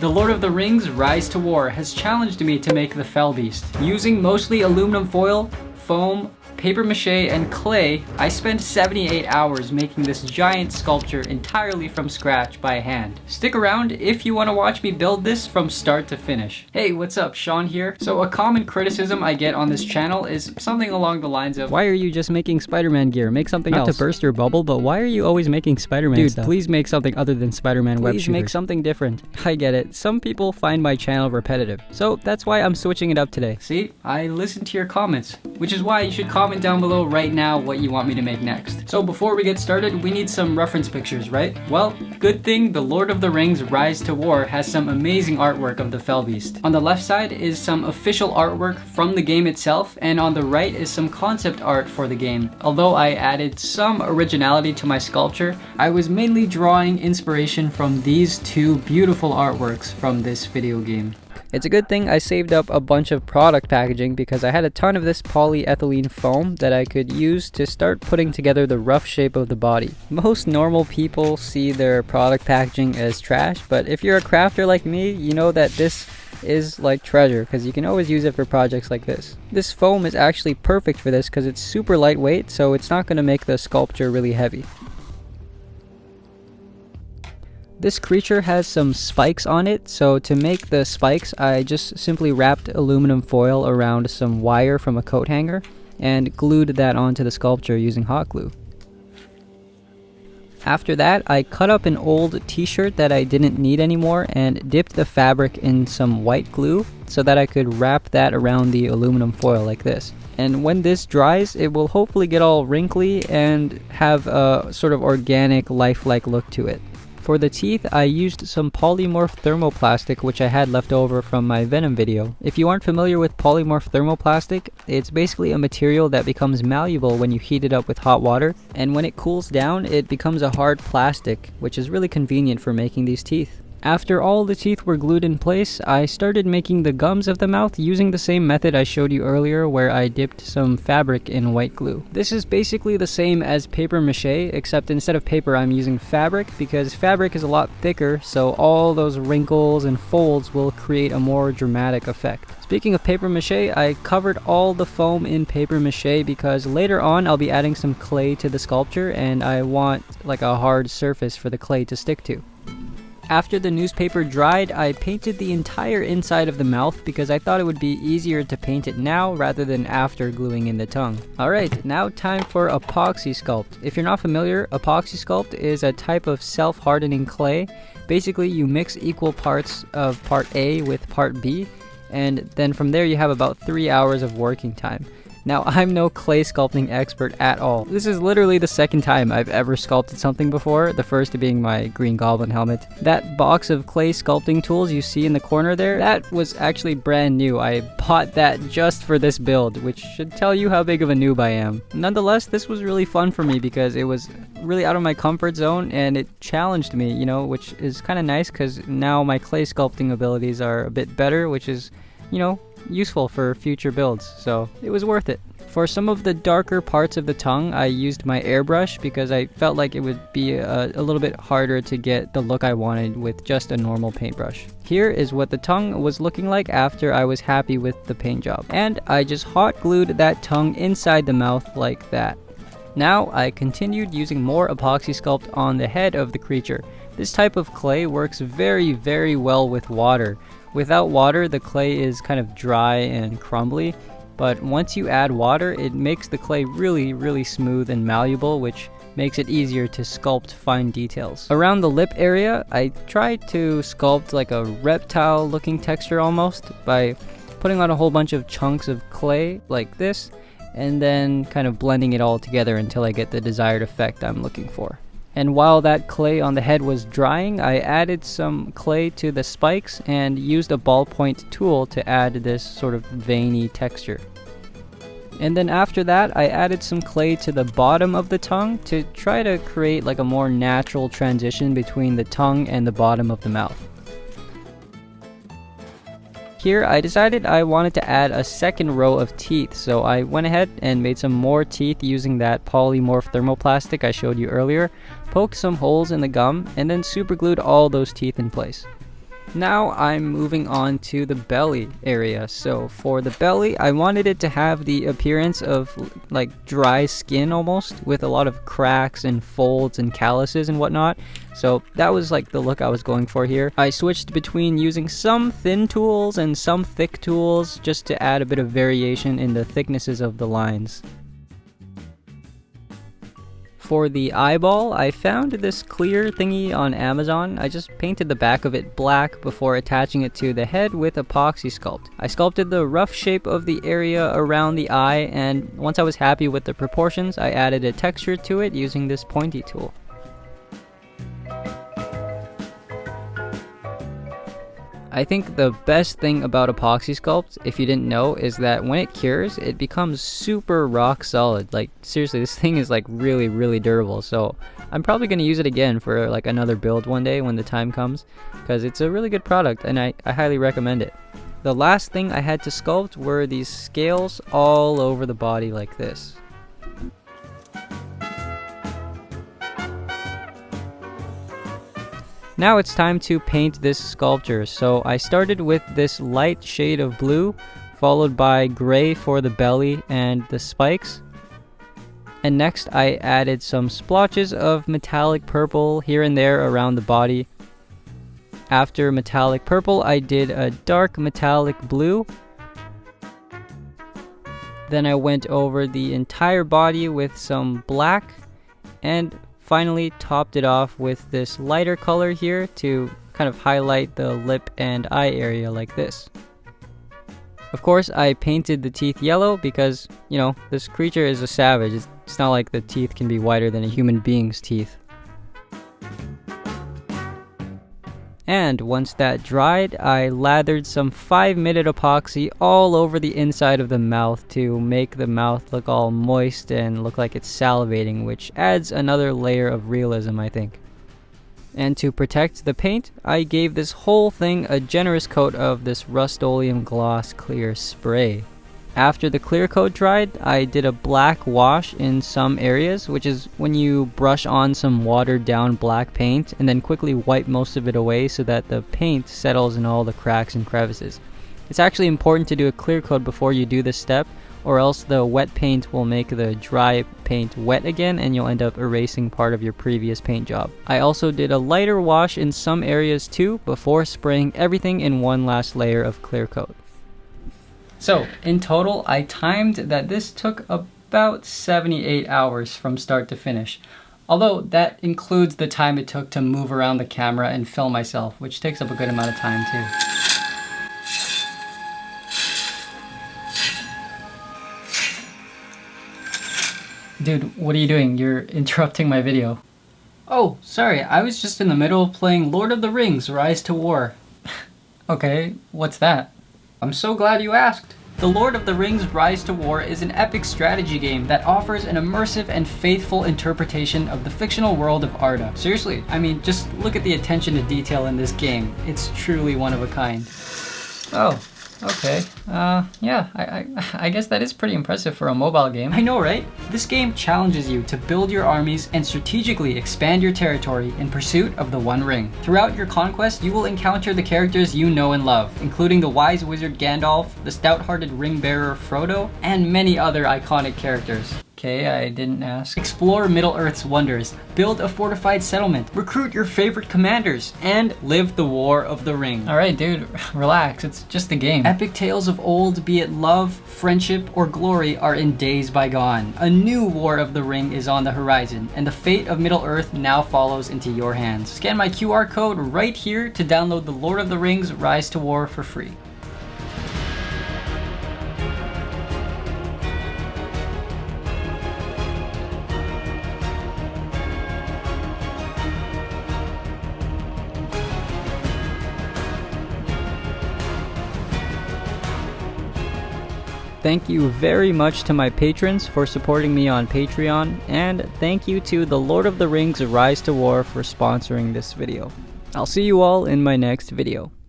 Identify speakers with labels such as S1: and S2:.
S1: The Lord of the Rings Rise to War has challenged me to make the Fell Beast. Using mostly aluminum foil, foam, paper mache, and clay, I spent 78 hours making this giant sculpture entirely from scratch by hand. Stick around if you want to watch me build this from start to finish. Hey, what's up? Sean here. So a common criticism I get on this channel is something along the lines of, why are you just making Spider-Man gear? Make something else. Not to burst your bubble, but why are you always making Spider-Man stuff? Dude, please make something other than Spider-Man web shooters. Please make something different. I get it. Some people find my channel repetitive, so that's why I'm switching it up today. See, I listened to your comments, which is why you should comment down below right now what you want me to make next. So before we get started, we need some reference pictures, right? Well, good thing The Lord of the Rings Rise to War has some amazing artwork of the Fell Beast. On the left side is some official artwork from the game itself, and on the right is some concept art for the game. Although I added some originality to my sculpture, I was mainly drawing inspiration from these two beautiful artworks from this video game. It's a good thing I saved up a bunch of product packaging because I had a ton of this polyethylene foam that I could use to start putting together the rough shape of the body. Most normal people see their product packaging as trash, but if you're a crafter like me, you know that this is like treasure because you can always use it for projects like this. This foam is actually perfect for this because it's super lightweight, so it's not going to make the sculpture really heavy. This creature has some spikes on it, so to make the spikes, I just simply wrapped aluminum foil around some wire from a coat hanger and glued that onto the sculpture using hot glue. After that, I cut up an old t-shirt that I didn't need anymore and dipped the fabric in some white glue so that I could wrap that around the aluminum foil like this. And when this dries, it will hopefully get all wrinkly and have a sort of organic, lifelike look to it. For the teeth, I used some polymorph thermoplastic which I had left over from my Venom video. If you aren't familiar with polymorph thermoplastic, it's basically a material that becomes malleable when you heat it up with hot water, and when it cools down, it becomes a hard plastic, which is really convenient for making these teeth. After all the teeth were glued in place, I started making the gums of the mouth using the same method I showed you earlier where I dipped some fabric in white glue. This is basically the same as paper mache, except instead of paper I'm using fabric because fabric is a lot thicker, so all those wrinkles and folds will create a more dramatic effect. Speaking of paper mache, I covered all the foam in paper mache because later on I'll be adding some clay to the sculpture and I want like a hard surface for the clay to stick to. After the newspaper dried, I painted the entire inside of the mouth because I thought it would be easier to paint it now rather than after gluing in the tongue. Alright, now time for epoxy sculpt. If you're not familiar, epoxy sculpt is a type of self-hardening clay. Basically, you mix equal parts of part A with part B, and then from there you have about 3 hours of working time. Now, I'm no clay sculpting expert at all. This is literally the second time I've ever sculpted something before, the first being my Green Goblin helmet. That box of clay sculpting tools you see in the corner there, that was actually brand new. I bought that just for this build, which should tell you how big of a noob I am. Nonetheless, this was really fun for me because it was really out of my comfort zone and it challenged me, you know, which is kind of nice because now my clay sculpting abilities are a bit better, which is, you know, useful for future builds, so it was worth it. For some of the darker parts of the tongue, I used my airbrush because I felt like it would be a little bit harder to get the look I wanted with just a normal paintbrush. Here is what the tongue was looking like after I was happy with the paint job. And I just hot glued that tongue inside the mouth like that. Now I continued using more epoxy sculpt on the head of the creature. This type of clay works very well with water. Without water, the clay is kind of dry and crumbly, but once you add water, it makes the clay really smooth and malleable, which makes it easier to sculpt fine details. Around the lip area, I tried to sculpt like a reptile looking texture almost by putting on a whole bunch of chunks of clay like this, and then kind of blending it all together until I get the desired effect I'm looking for. And while that clay on the head was drying, I added some clay to the spikes and used a ballpoint tool to add this sort of veiny texture. And then after that, I added some clay to the bottom of the tongue to try to create like a more natural transition between the tongue and the bottom of the mouth. Here, I decided I wanted to add a second row of teeth, so I went ahead and made some more teeth using that polymorph thermoplastic I showed you earlier, poked some holes in the gum, and then superglued all those teeth in place. Now I'm moving on to the belly area. So for the belly, I wanted it to have the appearance of like dry skin almost, with a lot of cracks and folds and calluses and whatnot. So that was like the look I was going for here. I switched between using some thin tools and some thick tools just to add a bit of variation in the thicknesses of the lines. For the eyeball, I found this clear thingy on Amazon. I just painted the back of it black before attaching it to the head with epoxy sculpt. I sculpted the rough shape of the area around the eye, and once I was happy with the proportions, I added a texture to it using this pointy tool. I think the best thing about epoxy sculpt, if you didn't know, is that when it cures, it becomes super rock solid. Like seriously, this thing is like really durable. So I'm probably going to use it again for like another build one day when the time comes, because it's a really good product and I highly recommend it. The last thing I had to sculpt were these scales all over the body like this. Now it's time to paint this sculpture, so I started with this light shade of blue, followed by gray for the belly and the spikes. And next I added some splotches of metallic purple here and there around the body. After metallic purple, I did a dark metallic blue. Then I went over the entire body with some black, and finally topped it off with this lighter color here to kind of highlight the lip and eye area like this. Of course, I painted the teeth yellow because, you know, this creature is a savage. It's not like the teeth can be whiter than a human being's teeth. And once that dried, I lathered some 5-minute epoxy all over the inside of the mouth to make the mouth look all moist and look like it's salivating, which adds another layer of realism, I think. And to protect the paint, I gave this whole thing a generous coat of this Rust-Oleum Gloss Clear spray. After the clear coat dried, I did a black wash in some areas, which is when you brush on some watered down black paint and then quickly wipe most of it away so that the paint settles in all the cracks and crevices. It's actually important to do a clear coat before you do this step, or else the wet paint will make the dry paint wet again and you'll end up erasing part of your previous paint job. I also did a lighter wash in some areas too before spraying everything in one last layer of clear coat. So, in total, I timed that this took about 78 hours from start to finish. Although, that includes the time it took to move around the camera and film myself, which takes up a good amount of time too. Dude, what are you doing? You're interrupting my video. Oh, sorry, I was just in the middle of playing Lord of the Rings: Rise to War. Okay, what's that? I'm so glad you asked. The Lord of the Rings Rise to War is an epic strategy game that offers an immersive and faithful interpretation of the fictional world of Arda. Seriously, I mean, just look at the attention to detail in this game. It's truly one of a kind. Oh, okay. Yeah, I guess that is pretty impressive for a mobile game. I know, right? This game challenges you to build your armies and strategically expand your territory in pursuit of the One Ring. Throughout your conquest, you will encounter the characters you know and love, including the wise wizard Gandalf, the stout-hearted ring bearer Frodo, and many other iconic characters. Okay, I didn't ask. Explore Middle-earth's wonders, build a fortified settlement, recruit your favorite commanders, and live the War of the Ring. Alright dude, relax, it's just a game. Epic tales of old, be it love, friendship, or glory, are in days bygone. A new War of the Ring is on the horizon, and the fate of Middle-earth now follows into your hands. Scan my QR code right here to download the Lord of the Rings Rise to War for free. Thank you very much to my patrons for supporting me on Patreon, and thank you to the Lord of the Rings Rise to War for sponsoring this video. I'll see you all in my next video.